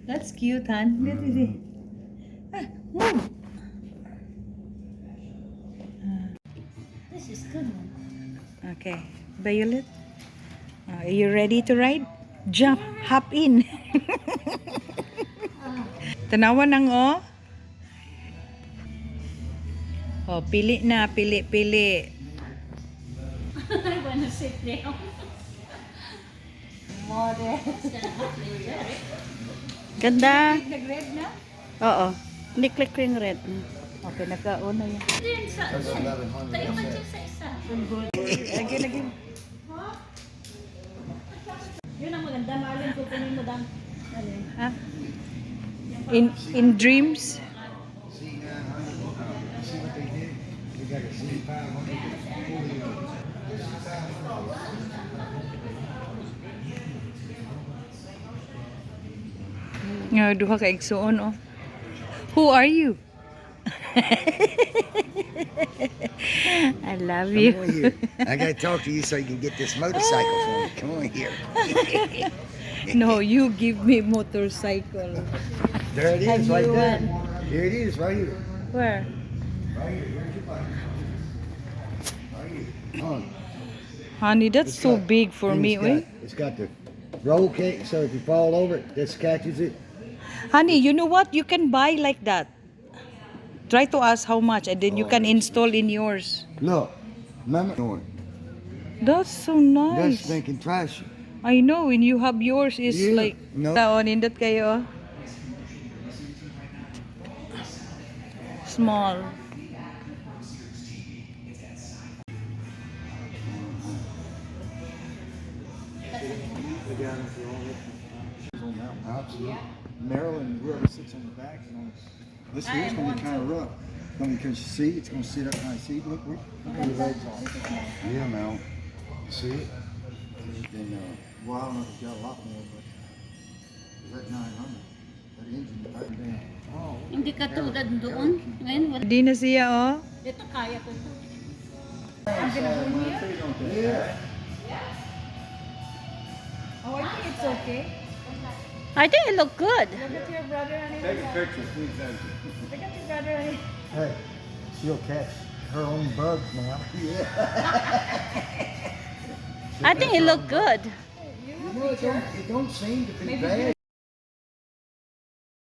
That's cute, hon. Let me see. Move. This is good one. Okay, Violet. Are you ready to ride? Jump, hop in. Tanawan ng oh. Oh, pili na, pili. I wanna sit down. Ganda. Nag-red na? Oo. Ni-click ko yung red. Okay, nagkauna yun. Then tayo ka dyan sa isa. Lagi. Yun ang maganda. Marlon, kukunin mo dang. Alin? Ha? In dreams. See what they did? We got a C500. Nga, duha ka igsuon, oh. Who are you? I love Come you. on here. I gotta talk to you so you can get this motorcycle for me. Come on here. No, you give me motorcycle. There it Have is, right you there. Here it is, right here. Where? Right here. Here's your bike. Right here. Come on. Honey, that's It's so got- big for and me. It's got the roll cake, so if you fall over it, this catches it. Honey, you know what? You can buy like that. Try to ask how much and then you can install in yours. Look, remember? That's so That's nice. stinking trashy. I know, when you have yours is Yeah, like no. nindot kayo. Small. Absolutely. Maryland, whoever sits on the back, this here's gonna be kind of rough. Because you see, it's gonna sit up high. See, look where your legs are. Yeah, Mel. See it? And well, I don't know if it's got a lot more, but is that 900? That engine, that thing. Oh. Hindi ka tulad doon. Ngayon, wala. Di na siya, oh. Ito kaya ko ito. Yeah. Oh, I think it's okay. I think it look good. Look at your brother and Take a picture, please. Thank you. Look at your brother and Hey, she'll catch her own bugs now. Yeah. I think it look good. You know, it don't seem to be bad.